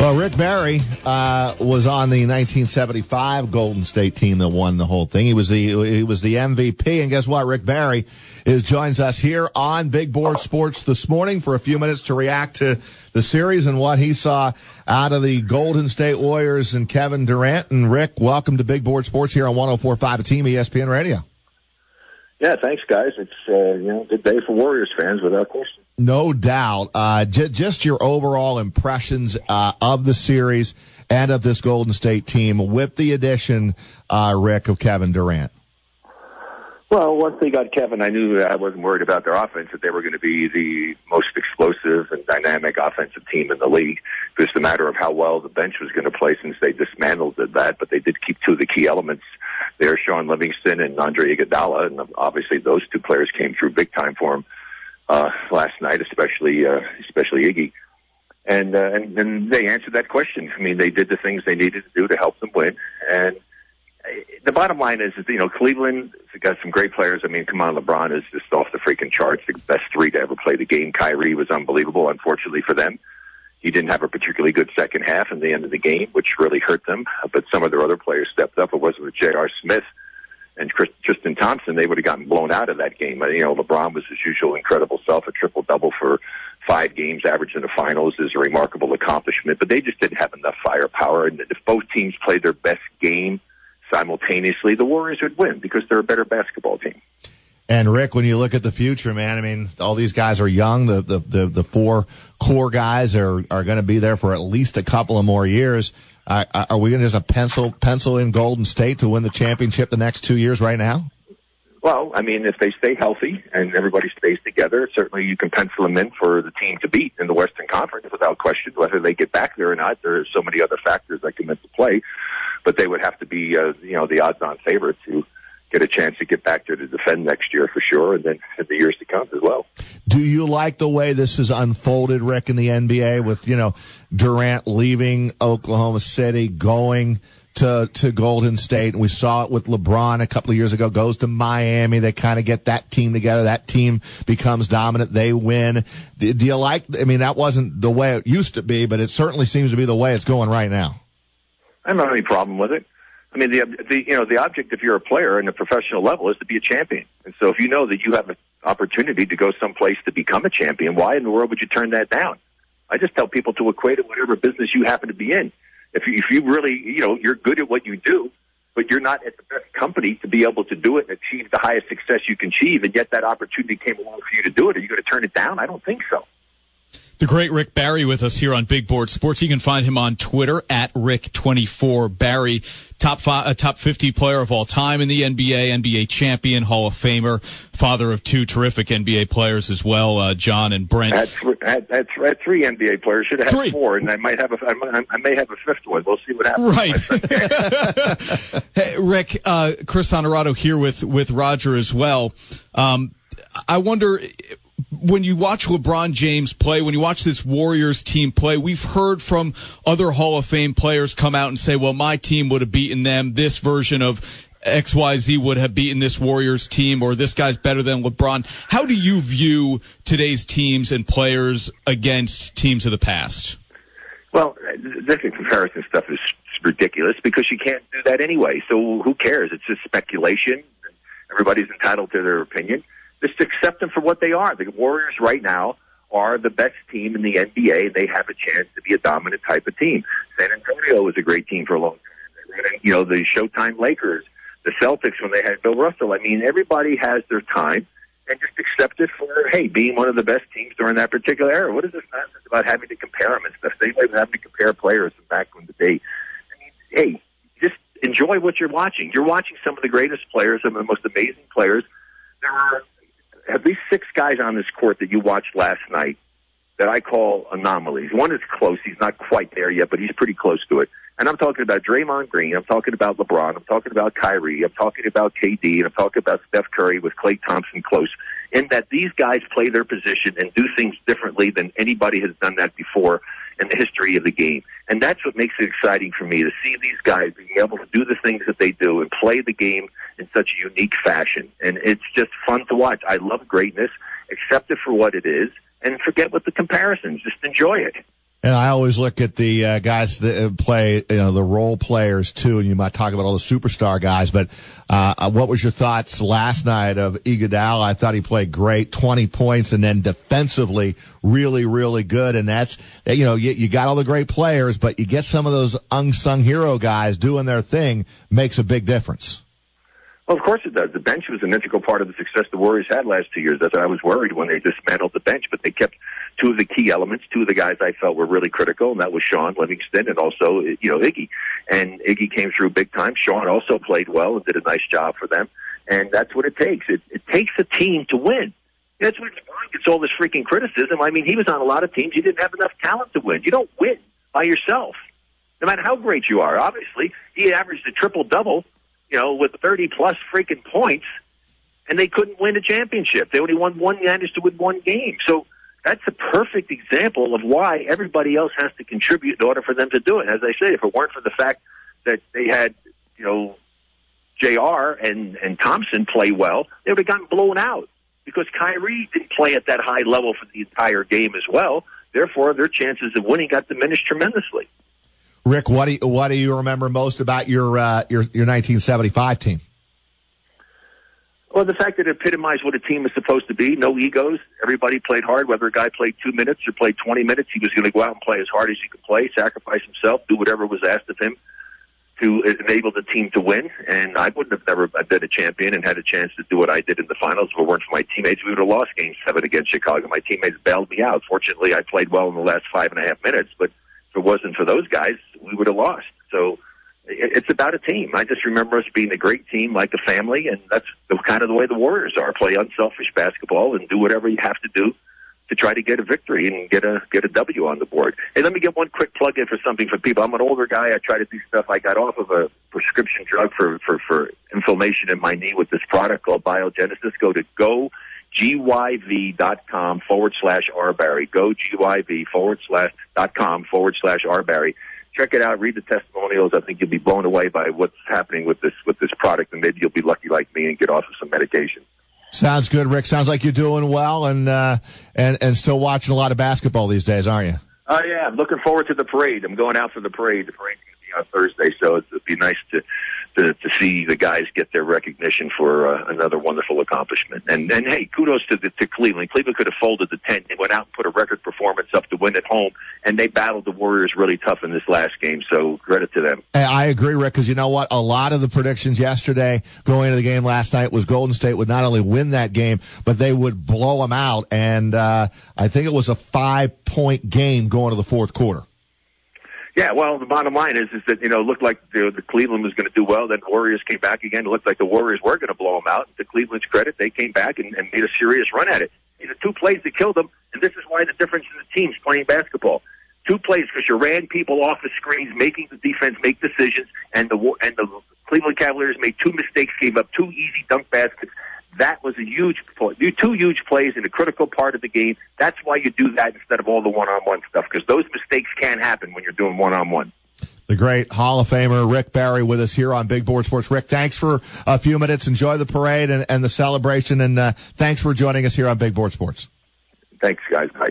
Well, Rick Barry was on the 1975 Golden State team that won the whole thing. He was the MVP, and guess what? Rick Barry joins us here on Big Board Sports this morning for a few minutes to react to the series and what he saw out of the Golden State Warriors and Kevin Durant. And Rick, welcome to Big Board Sports here on 104.5 a Team ESPN Radio. Yeah, thanks, guys. It's a good day for Warriors fans, without question. No doubt. Just your overall impressions of the series and of this Golden State team with the addition, Rick, of Kevin Durant. Well, once they got Kevin, I knew I wasn't worried about their offense, that they were going to be the most explosive and dynamic offensive team in the league. It was a matter of how well the bench was going to play since they dismantled that, but they did keep two of the key elements there, Sean Livingston and Andre Iguodala, and obviously those two players came through big time for him last night, especially Iggy. And they answered that question. I mean, they did the things they needed to do to help them win. And the bottom line is, Cleveland got some great players. I mean, come on, LeBron is just off the freaking charts. The best three to ever play the game. Kyrie was unbelievable, unfortunately for them. He didn't have a particularly good second half in the end of the game, which really hurt them. But some of their other players stepped up. It wasn't with J.R. Smith and Tristan Thompson, they would have gotten blown out of that game. LeBron was his usual incredible self. A triple-double for 5 games average in the finals is a remarkable accomplishment. But they just didn't have enough firepower. And if both teams played their best game simultaneously, the Warriors would win because they're a better basketball team. And Rick, when you look at the future, man, I mean, all these guys are young. The 4 core guys are going to be there for at least a couple of more years. Are we going to just pencil in Golden State to win the championship the next 2 years right now? Well, I mean, if they stay healthy and everybody stays together, certainly you can pencil them in for the team to beat in the Western Conference without question. Whether they get back there or not, there are so many other factors that come into play. But they would have to be, the odds-on favorite to get a chance to get back there to defend next year for sure, and then in the years to come as well. Do you like the way this has unfolded, Rick, in the NBA with, Durant leaving Oklahoma City, going to Golden State, and we saw it with LeBron a couple of years ago, goes to Miami. They kind of get that team together. That team becomes dominant. They win. Do you like, that wasn't the way it used to be, but it certainly seems to be the way it's going right now. I don't have any problem with it. I mean, the object, if you're a player in the professional level, is to be a champion. And so if you know that you have an opportunity to go someplace to become a champion, why in the world would you turn that down? I just tell people to equate it whatever business you happen to be in. If you really, you're good at what you do, but you're not at the best company to be able to do it and achieve the highest success you can achieve, and yet that opportunity came along for you to do it, are you going to turn it down? I don't think so. The great Rick Barry with us here on Big Board Sports. You can find him on Twitter at Rick24Barry. Top 50 player of all time in the NBA, NBA champion, Hall of Famer, father of 2 terrific NBA players as well, John and Brent. Had 3 NBA players. Should have had 4, and I may have a 5th one. We'll see what happens. Right. Hey, Rick, Chris Honorato here with Roger as well. I wonder, when you watch LeBron James play, when you watch this Warriors team play, we've heard from other Hall of Fame players come out and say, well, my team would have beaten them. This version of XYZ would have beaten this Warriors team, or this guy's better than LeBron. How do you view today's teams and players against teams of the past? Well, this comparison stuff is ridiculous because you can't do that anyway. So who cares? It's just speculation. Everybody's entitled to their opinion. Just accept them for what they are. The Warriors right now are the best team in the NBA. They have a chance to be a dominant type of team. San Antonio was a great team for a long time. The Showtime Lakers, the Celtics when they had Bill Russell. I mean, everybody has their time, and just accept it for, hey, being one of the best teams during that particular era. What is this nonsense about having to compare them and stuff? They might have to compare players from back in the day. I mean, hey, just enjoy what you're watching. You're watching some of the greatest players, some of the most amazing players. There are at least 6 guys on this court that you watched last night that I call anomalies. One is close. He's not quite there yet, but he's pretty close to it. And I'm talking about Draymond Green. I'm talking about LeBron. I'm talking about Kyrie. I'm talking about KD. And I'm talking about Steph Curry with Klay Thompson close. In that these guys play their position and do things differently than anybody has done that before in the history of the game. And that's what makes it exciting for me, to see these guys being able to do the things that they do and play the game in such a unique fashion. And it's just fun to watch. I love greatness. Accept it for what it is and forget what the comparisons. Just enjoy it. And I always look at the guys that play, the role players too. And you might talk about all the superstar guys, but what was your thoughts last night of Iguodala? I thought he played great, 20 points, and then defensively, really, really good. And that's, you got all the great players, but you get some of those unsung hero guys doing their thing makes a big difference. Well, of course it does. The bench was an integral part of the success the Warriors had last 2 years. That's why I was worried when they dismantled the bench, but they kept two of the key elements, two of the guys I felt were really critical, and that was Sean Livingston and also, Iggy. And Iggy came through big time. Sean also played well and did a nice job for them. And that's what it takes. It takes a team to win. That's what LeBron gets all this freaking criticism. I mean, he was on a lot of teams. He didn't have enough talent to win. You don't win by yourself, no matter how great you are. Obviously, he averaged a triple-double, with 30-plus freaking points, and they couldn't win a championship. They only managed to win one game. So that's a perfect example of why everybody else has to contribute in order for them to do it. As I say, if it weren't for the fact that they had, JR and Thompson play well, they would have gotten blown out because Kyrie didn't play at that high level for the entire game as well. Therefore, their chances of winning got diminished tremendously. Rick, what do you remember most about your 1975 team? Well, the fact that it epitomized what a team is supposed to be. No egos. Everybody played hard. Whether a guy played 2 minutes or played 20 minutes, he was going to go out and play as hard as he could play, sacrifice himself, do whatever was asked of him to enable the team to win. And I wouldn't have never been a champion and had a chance to do what I did in the finals if it weren't for my teammates. We would have lost Game 7 against Chicago. My teammates bailed me out. Fortunately, I played well in the last 5.5 minutes, but if it wasn't for those guys, we would have lost. So it's about a team. I just remember us being a great team, like a family, and that's kind of the way the Warriors are. Play unselfish basketball and do whatever you have to do to try to get a victory and get a W on the board. Hey, let me get one quick plug in for something for people. I'm an older guy. I try to do stuff. I got off of a prescription drug for inflammation in my knee with this product called Biogenesis. Go to GYV.com/RBarry. Go GYV.com/RBarry. Check it out. Read the testimonials. I think you'll be blown away by what's happening with this product, and maybe you'll be lucky like me and get off of some medication. Sounds good, Rick. Sounds like you're doing well and still watching a lot of basketball these days, aren't you? Oh, yeah. I'm looking forward to the parade. I'm going out for the parade. The parade's going to be on Thursday, so it'd be nice to see the guys get their recognition for another wonderful accomplishment. And hey, kudos to Cleveland. Cleveland could have folded the tent. They went out and put a record performance up to win at home, and they battled the Warriors really tough in this last game, so credit to them. Hey, I agree, Rick, because you know what? A lot of the predictions yesterday going into the game last night was Golden State would not only win that game, but they would blow them out, and I think it was a 5-point game going to the fourth quarter. Yeah, well, the bottom line is that, it looked like the Cleveland was going to do well. Then the Warriors came back again. It looked like the Warriors were going to blow them out. To Cleveland's credit, they came back and made a serious run at it. The two plays that killed them, and this is why the difference in the teams playing basketball. Two plays because you ran people off the screens, making the defense make decisions, and the Cleveland Cavaliers made two mistakes, gave up two easy dunk baskets. That was a huge point. Two huge plays in a critical part of the game. That's why you do that instead of all the one-on-one stuff, because those mistakes can't happen when you're doing one-on-one. The great Hall of Famer Rick Barry with us here on Big Board Sports. Rick, thanks for a few minutes. Enjoy the parade and the celebration, and thanks for joining us here on Big Board Sports. Thanks, guys. Bye.